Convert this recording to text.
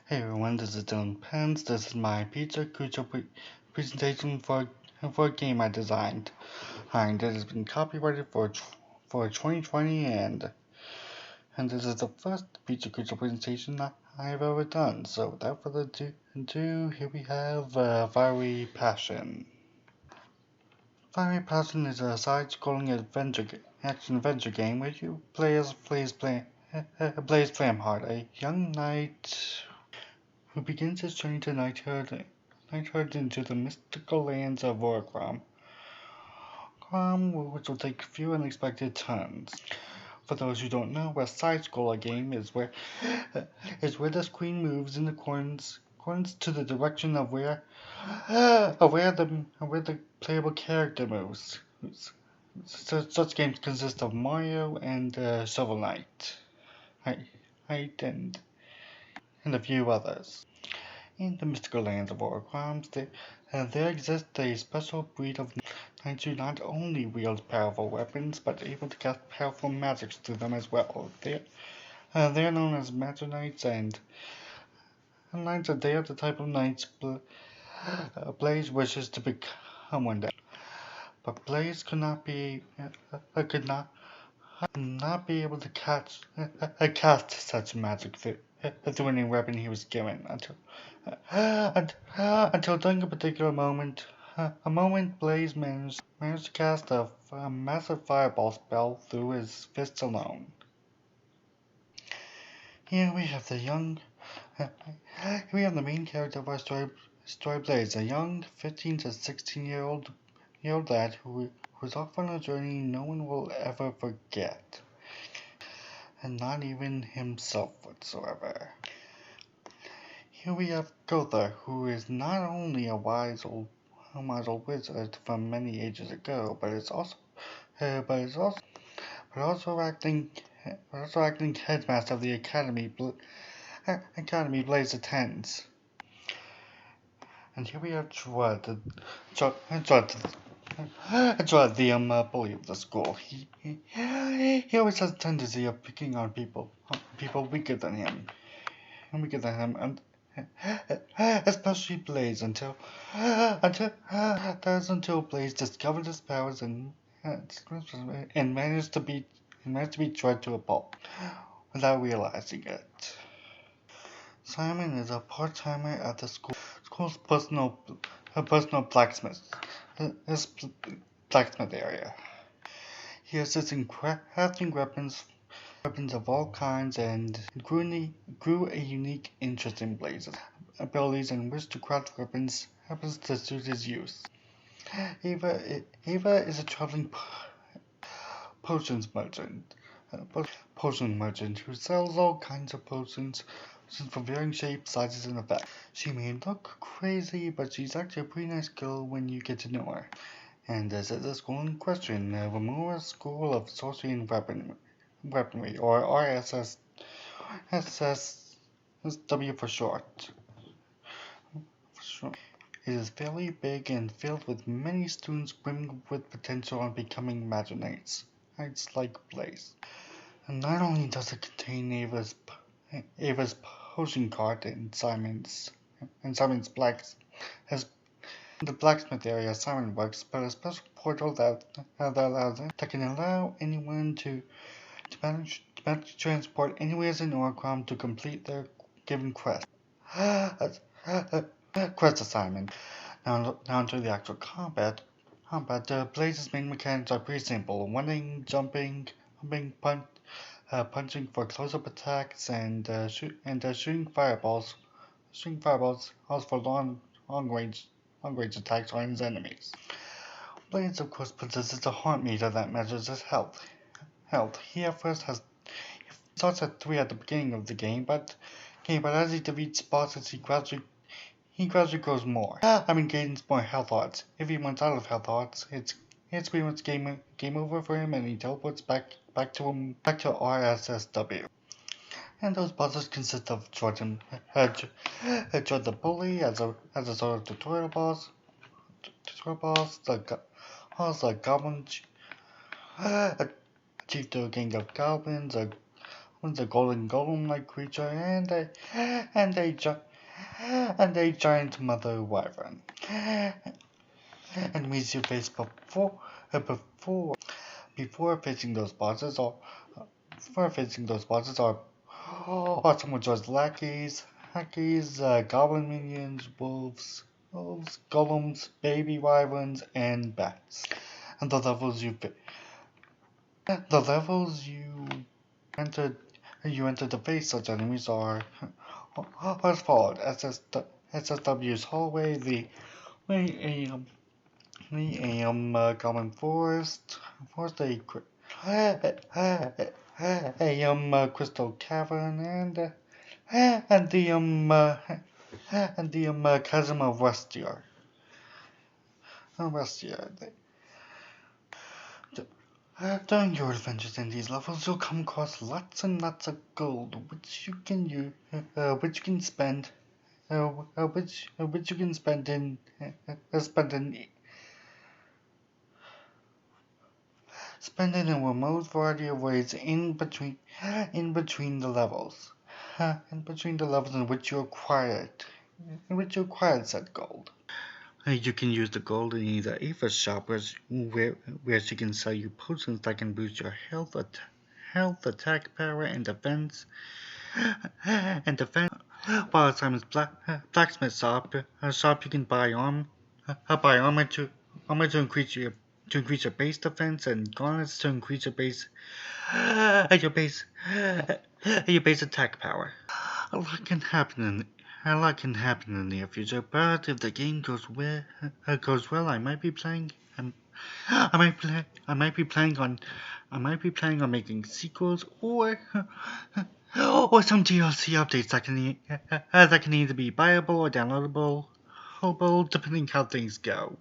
Hey everyone, this is Dylan Pence. This is my Kucha presentation for a game I designed. And it has been copyrighted for 2020 and this is the first Kucha presentation I have ever done. So without further ado, here we have Fiery Passion. Fiery Passion is a side-scrolling action-adventure game where you plays Flamheart, a young knight who begins his journey to knighthood into the mystical lands of Orgrim, which will take a few unexpected turns. For those who don't know, a side-scroller game is where the screen moves in accordance to the direction of where the playable character moves. Such games consist of Mario and Shovel Knight, and a few others. In the mystical lands of Orgrim, there exists a special breed of knights who not only wield powerful weapons, but are able to cast powerful magics through them as well. They are known as Magic Knights, and they are the type of knights Blaze wishes to become one day. But Blaze could not be able to cast such magic through any weapon he was given until during a particular moment, Blaze managed to cast a massive fireball spell through his fists alone. Here we have the main character of our story, Blaze, a young 15 to 16-year-old lad who's off on a journey no one will ever forget, and not even himself whatsoever. Here we have Gotha, who is not only a wise old wizard from many ages ago, but is also acting headmaster of the academy Blaze attends. And here we have Drud, the bully of the school. He always has a tendency of picking on people weaker than him, especially Blaze until Blaze discovered his powers and managed to beat Drud to a pulp without realizing it. Simon is a part-timer at the school's personal blacksmith area. He assists in crafting weapons of all kinds and grew a unique interest in Blaze's abilities and wish to craft weapons happens to suit his use. Ava is a traveling potions merchant who sells all kinds of potions for varying shapes, sizes, and effects. She may look crazy, but she's actually a pretty nice girl when you get to know her. And this is the school in question, Remora School of Sorcery and Weaponry, or RSSW for short. It is fairly big and filled with many students brimming with potential on becoming Magic Knights like Blaze. And not only does it contain Ava's potion cart and Simon's the blacksmith area Simon works, but a special portal that can allow anyone to manage to transport anywhere in Orgrim to complete their given quest. Quest assignment. Now to the actual combat. Blaze's main mechanics are pretty simple: running, jumping, punching for close-up attacks, and shooting fireballs for long range attacks on his enemies. Blaze, of course, possesses a heart meter that measures his health. He at first starts at 3 at the beginning of the game, but as he defeats bosses, he gradually grows more. Gains more health hearts. If he runs out of health hearts, it's pretty much game over for him, and he teleports back to RSSW. And those bosses consist of Drud the Bully as a sort of tutorial boss, the Goblin chief to a gang of goblins, a golden golem-like creature and a giant mother wyvern. Enemies you face before facing those bosses are some of Joy's lackeys, goblin minions, wolves, golems, baby wyverns, and bats. And the levels enter to face such enemies are as followed: SSW's hallway, the AM common forest, crystal cavern, and the chasm of Restia. During your adventures in these levels, you'll come across lots and lots of gold, which you can spend spend in a remote variety of ways in between the levels, in which you acquired said gold. You can use the gold in either Ava's shop, where she can sell you potions that can boost your health, attack power, and defense. While at Simon's blacksmith shop, you can buy armor to increase your base defense, and gauntlets to increase your base attack power. A lot can happen in the near future, but if the game goes well, I might be planning on making sequels or some DLC updates that can either be buyable or downloadable, depending how things go.